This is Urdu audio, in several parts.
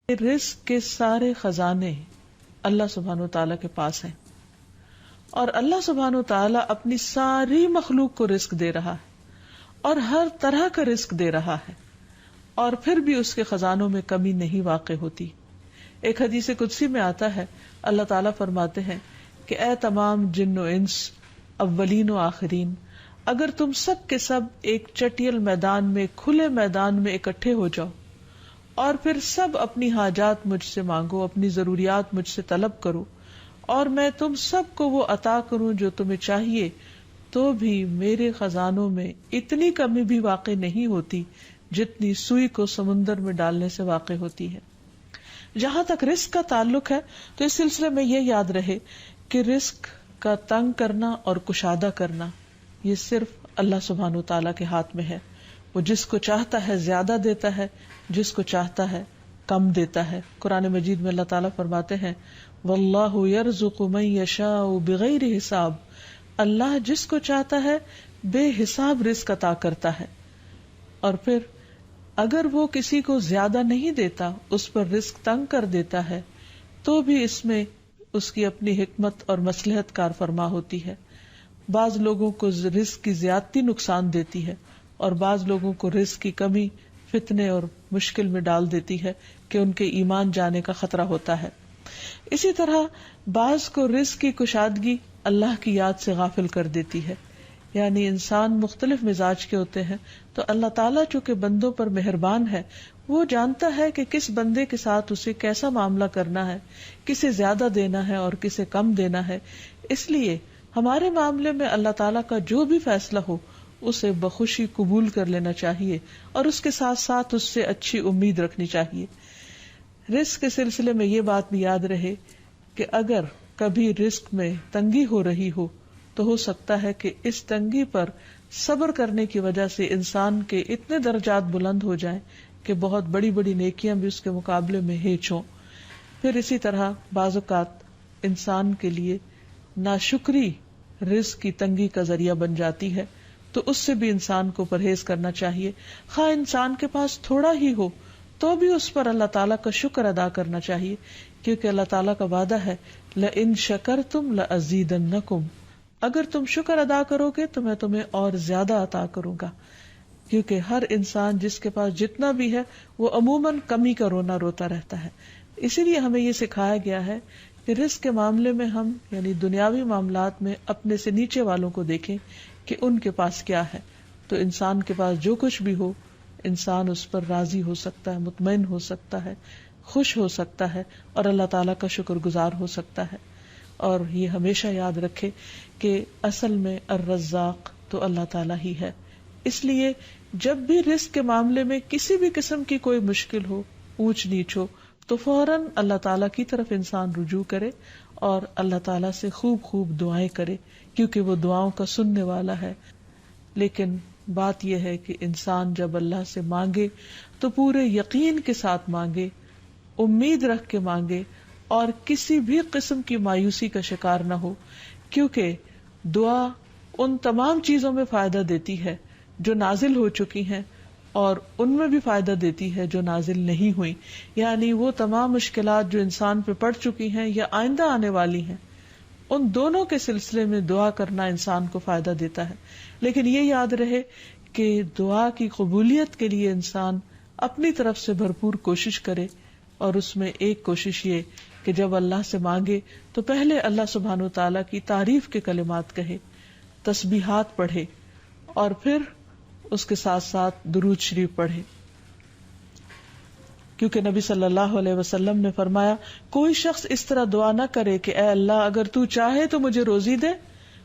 رزق کے سارے خزانے اللہ سبحانہ و تعالیٰ کے پاس ہیں، اور اللہ سبحانہ و تعالیٰ اپنی ساری مخلوق کو رزق دے رہا ہے اور ہر طرح کا رزق دے رہا ہے، اور پھر بھی اس کے خزانوں میں کمی نہیں واقع ہوتی. ایک حدیث قدسی میں آتا ہے، اللہ تعالیٰ فرماتے ہیں کہ اے تمام جن و انس، اولین و آخرین، اگر تم سب کے سب ایک چٹیل میدان میں، کھلے میدان میں اکٹھے ہو جاؤ اور پھر سب اپنی حاجات مجھ سے مانگو، اپنی ضروریات مجھ سے طلب کرو، اور میں تم سب کو وہ عطا کروں جو تمہیں چاہیے، تو بھی میرے خزانوں میں اتنی کمی بھی واقع نہیں ہوتی جتنی سوئی کو سمندر میں ڈالنے سے واقع ہوتی ہے. جہاں تک رزق کا تعلق ہے تو اس سلسلے میں یہ یاد رہے کہ رزق کا تنگ کرنا اور کشادہ کرنا یہ صرف اللہ سبحانہ وتعالیٰ کے ہاتھ میں ہے. وہ جس کو چاہتا ہے زیادہ دیتا ہے، جس کو چاہتا ہے کم دیتا ہے. قرآن مجید میں اللہ تعالیٰ فرماتے ہیں واللہ یرزق من یشاء بغیر حساب، اللہ جس کو چاہتا ہے بے حساب رزق عطا کرتا ہے. اور پھر اگر وہ کسی کو زیادہ نہیں دیتا، اس پر رزق تنگ کر دیتا ہے، تو بھی اس میں اس کی اپنی حکمت اور مصلحت کار فرما ہوتی ہے. بعض لوگوں کو رزق کی زیادتی نقصان دیتی ہے، اور بعض لوگوں کو رزق کی کمی فتنے اور مشکل میں ڈال دیتی ہے کہ ان کے ایمان جانے کا خطرہ ہوتا ہے. اسی طرح بعض کو رزق کی کشادگی اللہ کی یاد سے غافل کر دیتی ہے. یعنی انسان مختلف مزاج کے ہوتے ہیں، تو اللہ تعالیٰ چونکہ بندوں پر مہربان ہے، وہ جانتا ہے کہ کس بندے کے ساتھ اسے کیسا معاملہ کرنا ہے، کسے زیادہ دینا ہے اور کسے کم دینا ہے. اس لیے ہمارے معاملے میں اللہ تعالیٰ کا جو بھی فیصلہ ہو اسے بخوشی قبول کر لینا چاہیے، اور اس کے ساتھ ساتھ اس سے اچھی امید رکھنی چاہیے. رزق کے سلسلے میں یہ بات بھی یاد رہے کہ اگر کبھی رزق میں تنگی ہو رہی ہو تو ہو سکتا ہے کہ اس تنگی پر صبر کرنے کی وجہ سے انسان کے اتنے درجات بلند ہو جائیں کہ بہت بڑی بڑی نیکیاں بھی اس کے مقابلے میں ہیچ ہوں. پھر اسی طرح بعض اوقات انسان کے لیے ناشکری رزق کی تنگی کا ذریعہ بن جاتی ہے، تو اس سے بھی انسان کو پرہیز کرنا چاہیے. خواہ انسان کے پاس تھوڑا ہی ہو تو بھی اس پر اللہ تعالیٰ کا شکر ادا کرنا چاہیے، کیونکہ اللہ تعالیٰ کا وعدہ ہے لَإِن شَكَرْتُمْ لَأَزِيدَنَّكُمْ، اگر تم شکر ادا کرو گے تو میں تمہیں اور زیادہ عطا کروں گا. کیونکہ ہر انسان جس کے پاس جتنا بھی ہے وہ عموماً کمی کا رونا روتا رہتا ہے. اسی لیے ہمیں یہ سکھایا گیا ہے کہ رزق کے معاملے میں ہم یعنی دنیاوی معاملات میں اپنے سے نیچے والوں کو دیکھیں کہ ان کے پاس کیا ہے. تو انسان کے پاس جو کچھ بھی ہو، انسان اس پر راضی ہو سکتا ہے، مطمئن ہو سکتا ہے، خوش ہو سکتا ہے، اور اللہ تعالیٰ کا شکر گزار ہو سکتا ہے. اور یہ ہمیشہ یاد رکھے کہ اصل میں الرزاق تو اللہ تعالیٰ ہی ہے. اس لیے جب بھی رزق کے معاملے میں کسی بھی قسم کی کوئی مشکل ہو، اونچ نیچ ہو، تو فوراً اللہ تعالیٰ کی طرف انسان رجوع کرے اور اللہ تعالیٰ سے خوب خوب دعائیں کرے، کیونکہ وہ دعاؤں کا سننے والا ہے. لیکن بات یہ ہے کہ انسان جب اللہ سے مانگے تو پورے یقین کے ساتھ مانگے، امید رکھ کے مانگے، اور کسی بھی قسم کی مایوسی کا شکار نہ ہو، کیونکہ دعا ان تمام چیزوں میں فائدہ دیتی ہے جو نازل ہو چکی ہیں، اور ان میں بھی فائدہ دیتی ہے جو نازل نہیں ہوئی. یعنی وہ تمام مشکلات جو انسان پہ پڑ چکی ہیں یا آئندہ آنے والی ہیں، ان دونوں کے سلسلے میں دعا کرنا انسان کو فائدہ دیتا ہے. لیکن یہ یاد رہے کہ دعا کی قبولیت کے لیے انسان اپنی طرف سے بھرپور کوشش کرے، اور اس میں ایک کوشش یہ کہ جب اللہ سے مانگے تو پہلے اللہ سبحانہ و تعالیٰ کی تعریف کے کلمات کہے، تسبیحات پڑھے، اور پھر اس کے ساتھ ساتھ درود شریف پڑھے. کیونکہ نبی صلی اللہ علیہ وسلم نے فرمایا کوئی شخص اس طرح دعا نہ کرے کہ اے اللہ اگر تو چاہے تو مجھے روزی دے،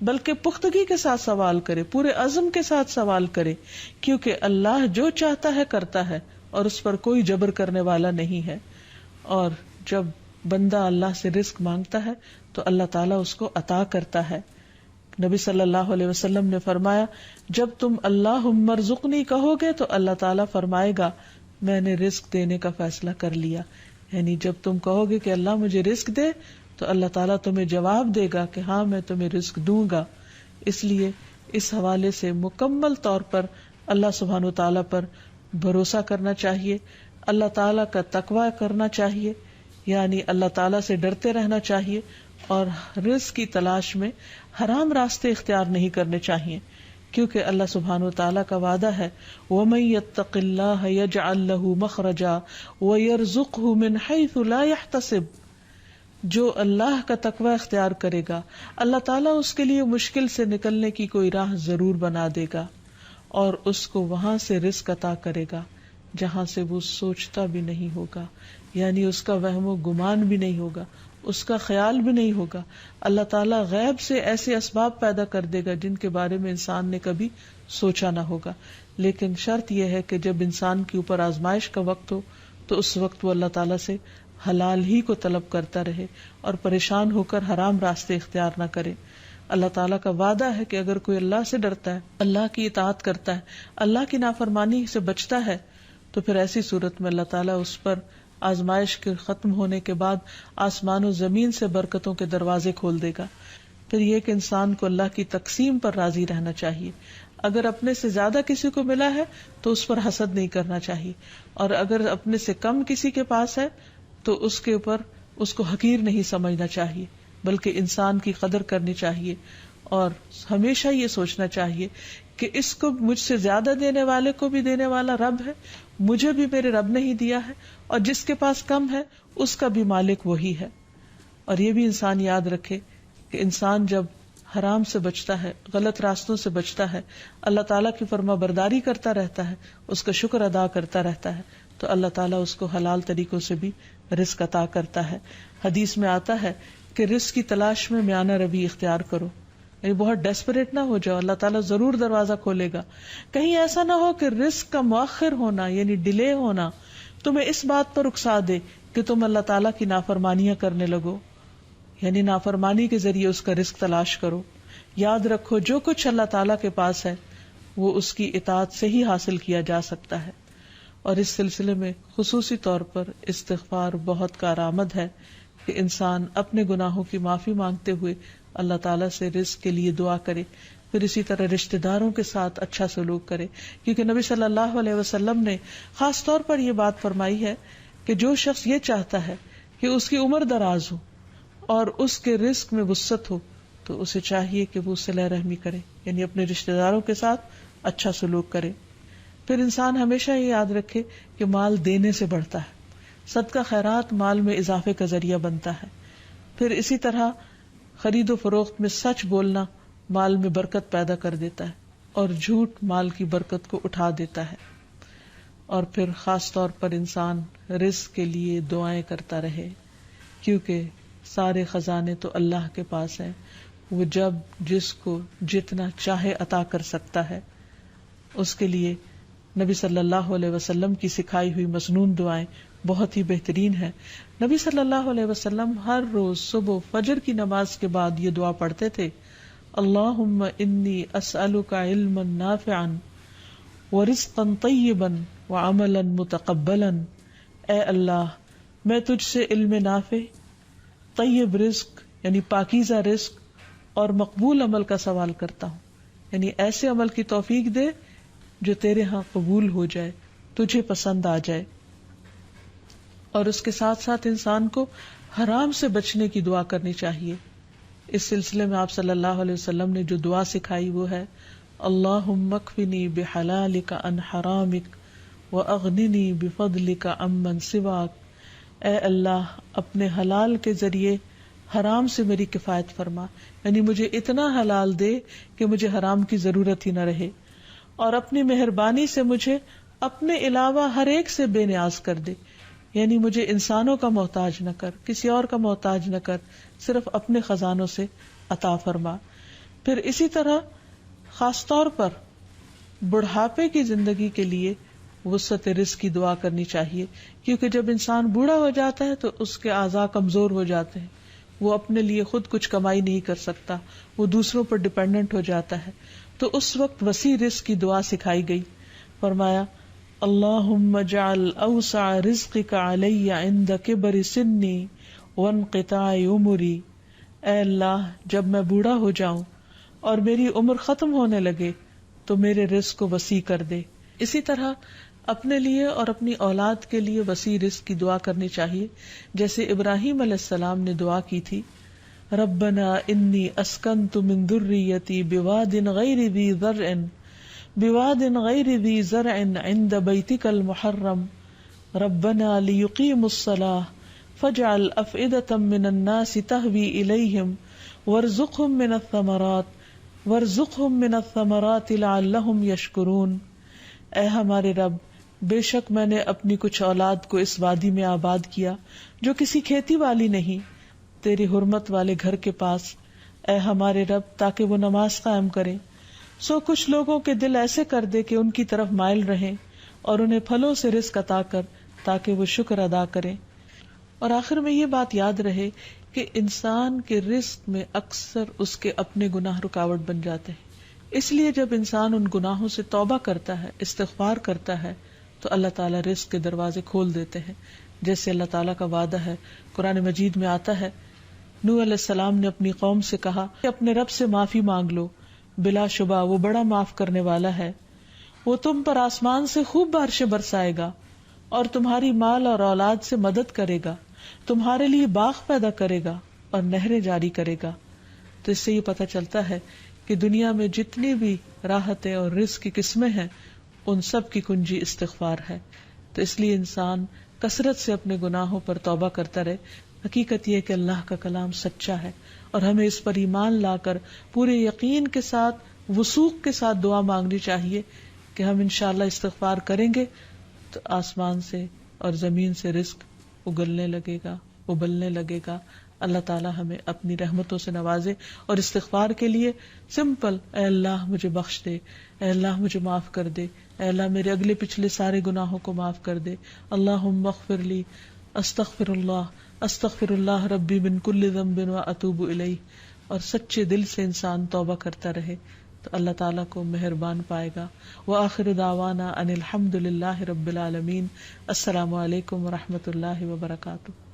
بلکہ پختگی کے ساتھ سوال کرے، پورے عزم کے ساتھ سوال کرے، کیونکہ اللہ جو چاہتا ہے کرتا ہے اور اس پر کوئی جبر کرنے والا نہیں ہے. اور جب بندہ اللہ سے رزق مانگتا ہے تو اللہ تعالیٰ اس کو عطا کرتا ہے. نبی صلی اللہ علیہ وسلم نے فرمایا جب تم اللہم ارزقنی کہو گے تو اللہ تعالیٰ فرمائے گا میں نے رزق دینے کا فیصلہ کر لیا. یعنی جب تم کہو گے کہ اللہ مجھے رزق دے تو اللہ تعالیٰ تمہیں جواب دے گا کہ ہاں میں تمہیں رزق دوں گا. اس لیے اس حوالے سے مکمل طور پر اللہ سبحانہ و تعالیٰ پر بھروسہ کرنا چاہیے، اللہ تعالیٰ کا تقوی کرنا چاہیے، یعنی اللہ تعالیٰ سے ڈرتے رہنا چاہیے، اور رزق کی تلاش میں حرام راستے اختیار نہیں کرنے چاہیے، کیونکہ اللہ سبحانہ وتعالیٰ کا وعدہ ہے وَمَن يَتَّقِ اللَّهَ يَجْعَل لَّهُ مَخْرَجًا وَيَرْزُقْهُ مِنْ حَيْثُ لَا يَحْتَسِبُ، جو اللہ کا تقوی اختیار کرے گا اللہ تعالیٰ اس کے لیے مشکل سے نکلنے کی کوئی راہ ضرور بنا دے گا، اور اس کو وہاں سے رزق عطا کرے گا جہاں سے وہ سوچتا بھی نہیں ہوگا، یعنی اس کا وہم و گمان بھی نہیں ہوگا، اس کا خیال بھی نہیں ہوگا۔ اللہ تعالیٰ غیب سے ایسے اسباب پیدا کر دے گا جن کے بارے میں انسان نے کبھی سوچا نہ ہوگا، لیکن شرط یہ ہے کہ جب انسان کے اوپر آزمائش کا وقت ہو تو اس وقت وہ اللہ تعالیٰ سے حلال ہی کو طلب کرتا رہے اور پریشان ہو کر حرام راستے اختیار نہ کرے۔ اللہ تعالیٰ کا وعدہ ہے کہ اگر کوئی اللہ سے ڈرتا ہے، اللہ کی اطاعت کرتا ہے، اللہ کی نافرمانی سے بچتا ہے، تو پھر ایسی صورت میں اللہ تعالیٰ اس پر آزمائش کے ختم ہونے کے بعد آسمان و زمین سے برکتوں کے دروازے کھول دے گا۔ پھر یہ کہ انسان کو اللہ کی تقسیم پر راضی رہنا چاہیے، اگر اپنے سے زیادہ کسی کو ملا ہے تو اس پر حسد نہیں کرنا چاہیے، اور اگر اپنے سے کم کسی کے پاس ہے تو اس کے اوپر اس کو حقیر نہیں سمجھنا چاہیے، بلکہ انسان کی قدر کرنی چاہیے، اور ہمیشہ یہ سوچنا چاہیے کہ اس کو مجھ سے زیادہ دینے والے کو بھی دینے والا رب ہے، مجھے بھی میرے رب نے ہی دیا ہے، اور جس کے پاس کم ہے اس کا بھی مالک وہی ہے۔ اور یہ بھی انسان یاد رکھے کہ انسان جب حرام سے بچتا ہے، غلط راستوں سے بچتا ہے، اللہ تعالیٰ کی فرما برداری کرتا رہتا ہے، اس کا شکر ادا کرتا رہتا ہے، تو اللہ تعالیٰ اس کو حلال طریقوں سے بھی رزق عطا کرتا ہے۔ حدیث میں آتا ہے کہ رزق کی تلاش میں میانہ روی اختیار کرو، یعنی بہت ڈیسپریٹ نہ ہو جاؤ، اللہ تعالیٰ ضرور دروازہ کھولے گا۔ کہیں ایسا نہ ہو کہ رزق کا مؤخر ہونا یعنی ڈیلے ہونا تمہیں اس بات پر اکسا دے کہ تم اللہ تعالیٰ کی نافرمانیاں کرنے لگو، یعنی نافرمانی کے ذریعے اس کا رزق تلاش کرو۔ یاد رکھو جو کچھ اللہ تعالیٰ کے پاس ہے وہ اس کی اطاعت سے ہی حاصل کیا جا سکتا ہے، اور اس سلسلے میں خصوصی طور پر استغفار بہت کارآمد ہے کہ انسان اپنے گناہوں کی معافی مانگتے ہوئے اللہ تعالیٰ سے رزق کے لیے دعا کرے، پھر اسی طرح رشتہ داروں کے ساتھ اچھا سلوک کرے، کیونکہ نبی صلی اللہ علیہ وسلم نے خاص طور پر یہ بات فرمائی ہے کہ جو شخص یہ چاہتا ہے کہ اس کی عمر دراز ہو اور اس کے رزق میں وسعت ہو تو اسے چاہیے کہ وہ صلہ رحمی کرے، یعنی اپنے رشتہ داروں کے ساتھ اچھا سلوک کرے۔ پھر انسان ہمیشہ یہ یاد رکھے کہ مال دینے سے بڑھتا ہے، صدقہ خیرات مال میں اضافے کا ذریعہ بنتا ہے۔ پھر اسی طرح خرید و فروخت میں سچ بولنا مال میں برکت پیدا کر دیتا ہے، اور جھوٹ مال کی برکت کو اٹھا دیتا ہے۔ اور پھر خاص طور پر انسان رزق کے لیے دعائیں کرتا رہے، کیونکہ سارے خزانے تو اللہ کے پاس ہیں، وہ جب جس کو جتنا چاہے عطا کر سکتا ہے۔ اس کے لیے نبی صلی اللہ علیہ وسلم کی سکھائی ہوئی مسنون دعائیں بہت ہی بہترین ہیں۔ نبی صلی اللہ علیہ وسلم ہر روز صبح فجر کی نماز کے بعد یہ دعا پڑھتے تھے، اللہم انی اسألک علما نافعا ورزقا طیبا وعملا متقبلا، اے اللہ میں تجھ سے علم نافع، طیب رزق یعنی پاکیزہ رزق اور مقبول عمل کا سوال کرتا ہوں، یعنی ایسے عمل کی توفیق دے جو تیرے ہاں قبول ہو جائے، تجھے پسند آ جائے۔ اور اس کے ساتھ ساتھ انسان کو حرام سے بچنے کی دعا کرنی چاہیے۔ اس سلسلے میں آپ صلی اللہ علیہ وسلم نے جو دعا سکھائی وہ ہے اللہم اکفنی بحلالک عن حرامک واغننی بفضلک عمن سواک، اے اللہ اپنے حلال کے ذریعے حرام سے میری کفایت فرما، یعنی مجھے اتنا حلال دے کہ مجھے حرام کی ضرورت ہی نہ رہے، اور اپنی مہربانی سے مجھے اپنے علاوہ ہر ایک سے بے نیاز کر دے، یعنی مجھے انسانوں کا محتاج نہ کر، کسی اور کا محتاج نہ کر، صرف اپنے خزانوں سے عطا فرما۔ پھر اسی طرح خاص طور پر بڑھاپے کی زندگی کے لیے وسعت رزق کی دعا کرنی چاہیے، کیونکہ جب انسان بوڑھا ہو جاتا ہے تو اس کے اعضاء کمزور ہو جاتے ہیں، وہ اپنے لیے خود کچھ کمائی نہیں کر سکتا، وہ دوسروں پر ڈیپینڈنٹ ہو جاتا ہے، تو اس وقت وسیع رزق کی دعا سکھائی گئی۔ فرمایا اللہم اجعل اوسع رزقک علی عند کبر سنی وانقطاع عمری، اے اللہ جب میں بوڑھا ہو جاؤں اور میری عمر ختم ہونے لگے تو میرے رزق کو وسیع کر دے۔ اسی طرح اپنے لیے اور اپنی اولاد کے لیے وسیع رزق کی دعا کرنی چاہیے، جیسے ابراہیم علیہ السلام نے دعا کی تھی، ربنا انی اسکنت من ذریتی بواد غیر ذی زرع عند بیتک المحرم ربنا لیقیموا الصلاة فاجعل افئدة من الناس تهوی الیہم وارزقهم من الثمرات لعلهم یشکرون۔ اے ہمارے رب، بے شک میں نے اپنی کچھ اولاد کو اس وادی میں آباد کیا جو کسی کھیتی والی نہیں، تیری حرمت والے گھر کے پاس، اے ہمارے رب، تاکہ وہ نماز قائم کریں، سو کچھ لوگوں کے دل ایسے کر دے کہ ان کی طرف مائل رہیں، اور انہیں پھلوں سے رزق عطا کر تاکہ وہ شکر ادا کریں۔ اور آخر میں یہ بات یاد رہے کہ انسان کے رزق میں اکثر اس کے اپنے گناہ رکاوٹ بن جاتے ہیں، اس لیے جب انسان ان گناہوں سے توبہ کرتا ہے، استغفار کرتا ہے، تو اللہ تعالیٰ رزق کے دروازے کھول دیتے ہیں، جیسے اللہ تعالیٰ کا وعدہ ہے۔ قرآن مجید میں آتا ہے، نوح علیہ السلام نے اپنی قوم سے کہا کہ اپنے رب سے معافی مانگ لو، بلا شبہ وہ بڑا معاف کرنے والا ہے، وہ تم پر آسمان سے خوب بارشیں برسائے گا اور تمہاری مال اور اولاد سے مدد کرے گا، تمہارے لیے باغ پیدا کرے گا اور نہریں جاری کرے گا۔ تو اس سے یہ پتہ چلتا ہے کہ دنیا میں جتنی بھی راحتیں اور رزق کی قسمیں ہیں، ان سب کی کنجی استغفار ہے۔ تو اس لیے انسان کثرت سے اپنے گناہوں پر توبہ کرتا رہے۔ حقیقت یہ کہ اللہ کا کلام سچا ہے اور ہمیں اس پر ایمان لا کر پورے یقین کے ساتھ، وثوق کے ساتھ دعا مانگنی چاہیے کہ ہم انشاءاللہ استغفار کریں گے تو آسمان سے اور زمین سے رزق اگلنے لگے گا، ابلنے لگے گا۔ اللہ تعالی ہمیں اپنی رحمتوں سے نوازے۔ اور استغفار کے لیے سمپل، اے اللہ مجھے بخش دے، اے اللہ مجھے معاف کر دے، اے اللہ میرے اگلے پچھلے سارے گناہوں کو معاف کر دے، اللہم اغفر لی، استغفر اللہ ربی من کل ذنب واتوب الیہ۔ اور سچے دل سے انسان توبہ کرتا رہے تو اللہ تعالیٰ کو مہربان پائے گا۔ وآخر دعوانا ان الحمد للہ رب العالمین۔ السلام علیکم ورحمۃ اللہ وبرکاتہ۔